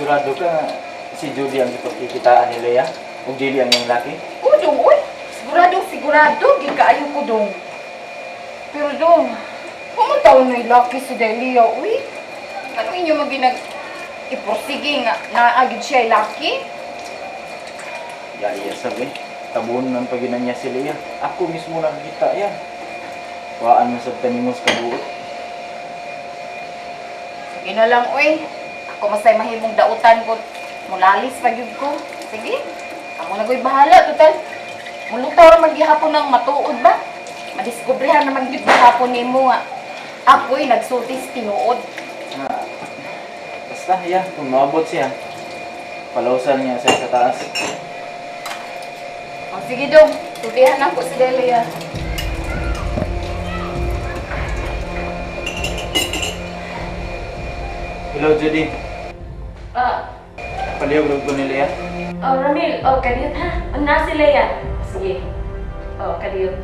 sigurado ka si Judy ang ipagkikitaan ni Lea? O dili ang yung laki? Oo, dong, uy. Sigurado. Gikaayo ko, dong. Pero, dong, pumataw na yung laki si Delia, uy. Ano inyo iporsige nga naagid siya yung laki? Iya sabi. Tabuon ng paginan niya si Lea. Ako mismo nakikita yan. Waan mo sa tanimos kabuot. Sige na lang, uy. Ako masay mahimong dautan ko. Mulalis pa yun ko. Sige. Ako na ko'y bahala, total. Mulutaw naman gihapon ng matuod ba? Madiskubrihan naman yun gihapon ni mo nga. Ako'y nagsultis tinuod. Basta, yan. Kung maabot siya, palausan niya sa taas. O sige, dong. Tutihan ako si Delia. Hello, Judy. Ah, Palihog ko ni Lea. Ramil, kadiyot ha? Na si Lea. Sige. Kadiyot.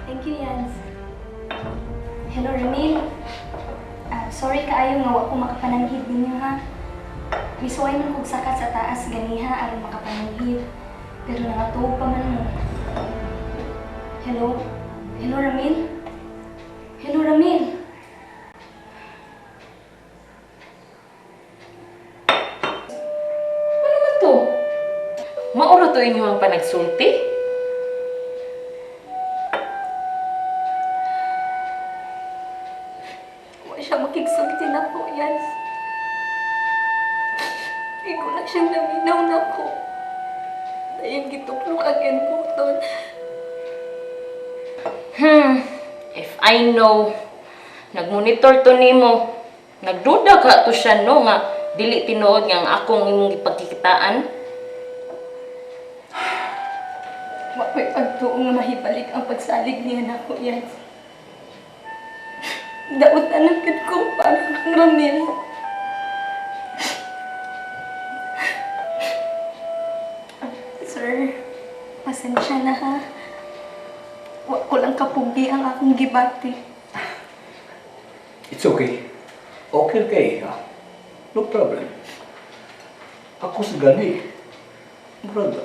Thank you, Yans. Hello, Ramil. Sorry kaayo nga wa ko makapananghid ninyo ha. Misuway man kog sakat sa taas ganiha aron makapananghid. Pero nangatuog pa man mo. Hello? Hello, Ramil? Hello, Ramil? Ano man to? Mauro to inyo ang panagsulti? Wa siya makigsulti na ko, Yans. Di ko na siyang naminaw na ko. Dahil gituklok again po doon. If I know, nagmonitor to nimo, nagduda ka to siya no nga dili tinuod nga ang akong imong ipagkikitaan. Wa ko'y pagtuong nga mahibalik ang pagsalig niya na ko, Yans. Dautan agad ko para kang Ramil. Sir, pasensya na ha. Wa ko lang kapugi ang akong gibati. It's okay. Okay, ha? No problem. Ako sa gani. Murag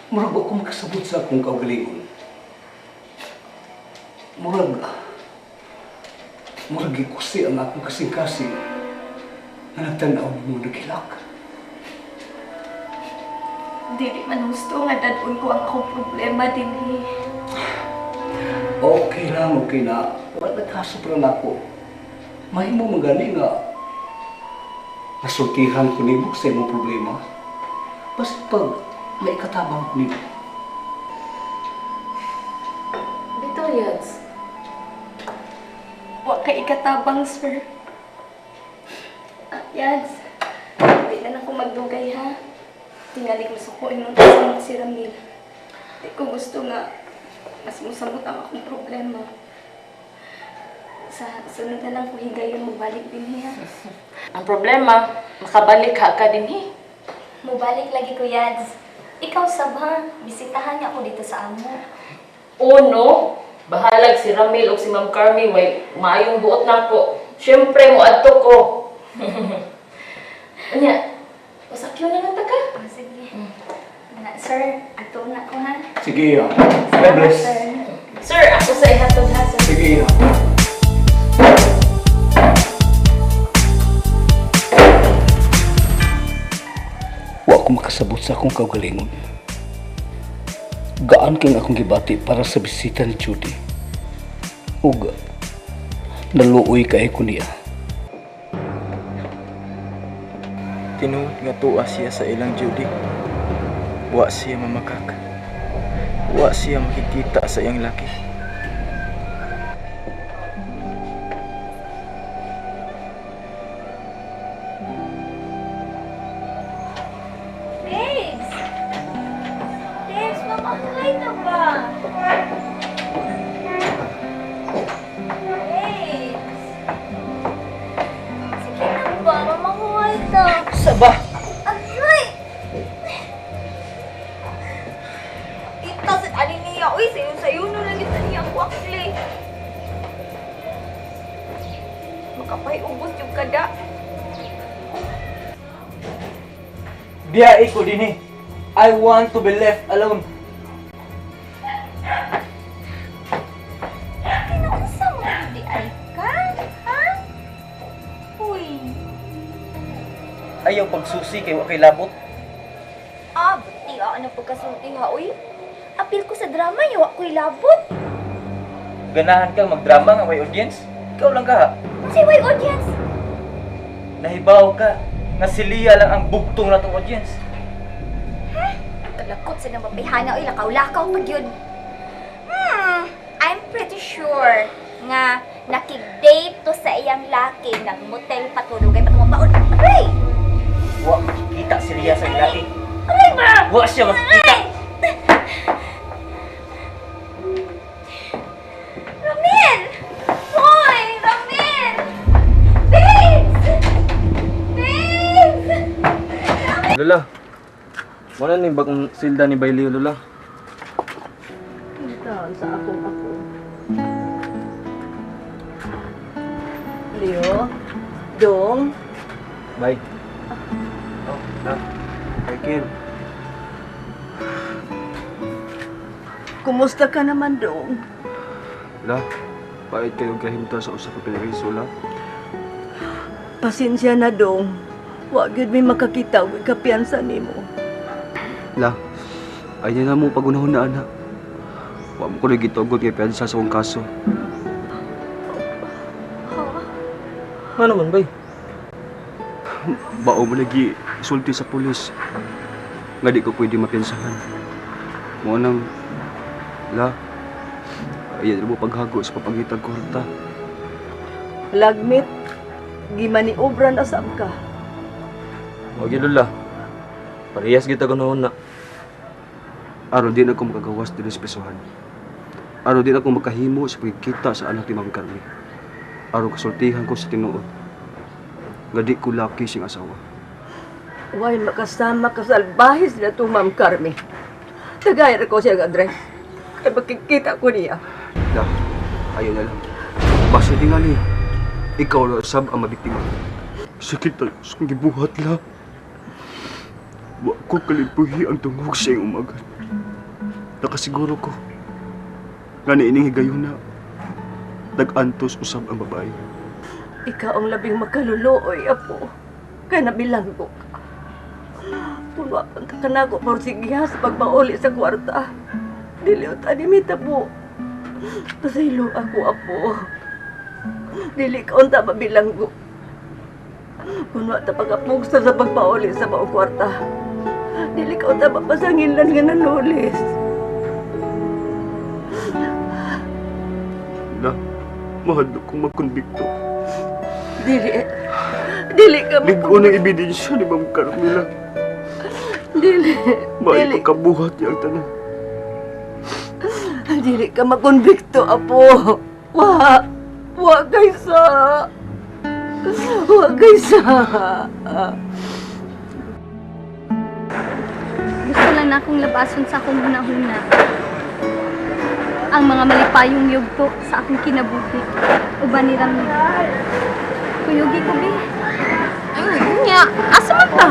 ako makasabot sa akong kaugalingon. Murag ikusi ang akong kasing-kasing na nagtanaw mo nagilak. Dili man gusto nga dadun ko ang akong problema din eh. Okay na. Wala nagkasopra na ako. Mahimo magani nga nasultihan ko nimo sa imong problema. Basta pag may katabang ko nimo. Bitaw, Yads. Wa kay ikatabang, sir. Yans, di na ako magdugay ha. Tingali ko sa ko imong kasama si Ramil. Di ko gusto nga mas musamot ang akong problema. Sa sunod na lang ko higayon mo balik din ha. Ang problema, makabalik ka din eh. Mubalik lagi ko, Yads. Ikaw sab ha. Bisitahan niya ako dito sa amo. Uno, bahalag si Ramil o si Ma'am Carmi, way maayong buot na ko. Siyempre, mo adto ko. Anya, pasakyo na lang ta ka. Sige. Sir, ato na ko ha. Sige, ha? God Salamat, bless. sir. Sir, ako sa ihatod ha, sir. Sige, ha? Wa ko makasabot sa akong kaugalingon. Gaan king akong gibati para sa bisita ni Judy. Ug naluoy kay ko niya. Tinuod nga tuwa siya sa ilang Judy. Wa siya mamakak. Wa siya makikita sa iyang laki. Babes! Babes, mamakalay na ba? Babes! Sige na ba? Mamakuhay na. Saba, Aray! Ito sa ani niya. Uy, sayo na lang ito niya ako akli. Makapay ubos yung kada. Biyai ko din eh. I want to be left alone. Kinausa mo di ay ka? Ha? Uy. Ayaw pagsusi kay wa kay labot. Buti ano pagkasulti ha, uy. Apil ko sa drama, yawa ko'y labot. Ganahan kang magdrama nga may audience. Ikaw lang ka ha. Kasi way audience. Nahibaw ka na si Lia lang ang bugtong na tong audience. Kalakot sa nang mapihana, uy, lakaw-lakaw pag yun. I'm pretty sure nga nakig-date to sa iyang laki ng motel patulugay patungong baon. Aray! Wa makikita si Lia sa ilaki. Aray ba? Wa siya makikita. Ramil! Hoy! Ramil! Babes! Babes! Lola, wala ni bagong silda ni Bailey, Lola. Sa akong ako. Leo, Dong, Bye. Oh, na. Kay Ken. kumusta ka naman, Dong? La, pait kayo kahimta sa usa ka pinariso, la. Pasensya na, Dong. Wa gyud mi makakita og kapiyansa nimo. La, ay na mo pagunahon na anak. Wa mo ko na gitugot kay piyansa sa akong kaso. Ano man, bay? Bao mo lagi isulti sa pulis. Nga di ko pwede mapiyansahan. Mo nang, la, ayan mo paghago sa papagitag korta. Lagmit, gimani obra na sab ka. Huwag yun, Lola. Parehas kita ganoon na. Araw din ako makagawas din sa pesuhan. Araw din ako makahimo sa pagkita sa anak ni Ma'am Carmi. Araw kasultihan ko sa tinuod. Nga di ko laki siyang asawa. Way makasama ka sa albahis na to, Ma'am Carmi. Tagay ko siya ang address. Kaya makikita ko niya. La, ayun na lang. Basta tingali. Ikaw na sab ang mabiktima. Sakit na sa gibuhat, la. Wa ko kalipuhi ang tungog sa iyong umaga. Nakasiguro ko nga niining higayon na nag-antos usab ang babae. Ikaw ang labing makaluluoy, apo. Kaya nabilanggo ka. Puno ang kakanago por sigiha sa pagpauli sa kwarta. Diliot animita po. Pasaylo ako, apo. Dili ka unta mabilanggo. Puno at pagapugsa sa pagpauli sa maong kwarta. Dili ka unta mapasangilan nga nanulis. La, mahadlo kong magkonbikto. Dili ka Ligo ng ebidensya ni Ma'am Carmela. Dili. May pagkabuhat niya ang tanan. Dili ka makonbikto, apo. Wa kaysa. Wa kaysa. Gusto lang na akong labason sa akong hunahuna. Ang mga malipayong yugto sa akong kinabuhi. Uban ni Ramil. Kuyugi ko, be. Nya, asa man ta?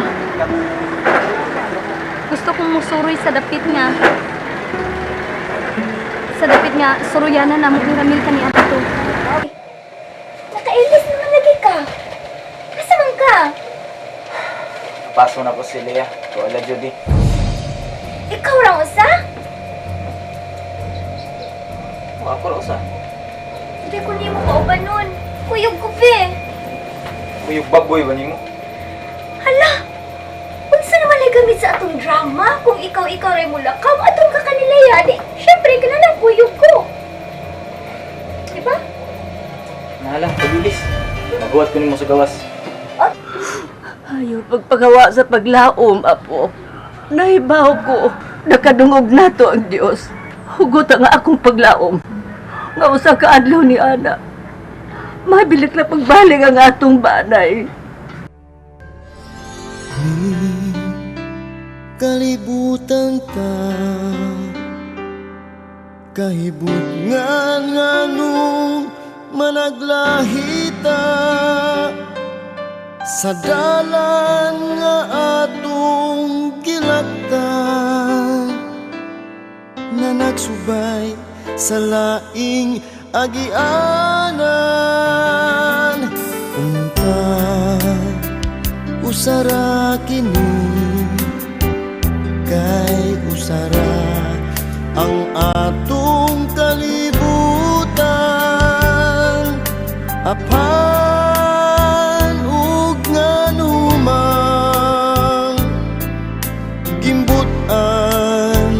Gusto kong musuroy sa dapit nga. Sa dapit nga, suruyanan na mo ni Ramil ka ni Ato. Nakailis naman lagi ka. Asa man ka? Paso na ko si Lia. Ko ala Judy. Ikaw lang usa? Wa ako lang usa. Hindi ko ni mo kauban nun. Kuyog ko, be. Kuyog baboy ba nimo? Hala! Unsa naman ay gamit sa atong drama? Kung ikaw ray mulakaw, atong ka kanila yan. Siyempre, ka na lang kuyog ko. Diba? Nahala, pagbilis. Maguwat ko nimo sa gawas. Ayaw pagpagawa sa paglaom, apo. Nahibaw ko. Nakadungog na to ang Diyos. Hugot nga akong paglaom. Nga usa ka adlaw ni Ana. Mabilik na pagbaling ang atong banay. Kalibutan ta kahibut nga nung managlahita sa dalan nga atong magsubay sa laing agianan. Unta usara kini kay usara ang atong kalibutan. Apan ug nganumang gimbutan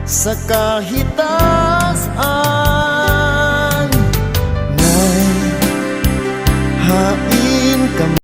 sa kahit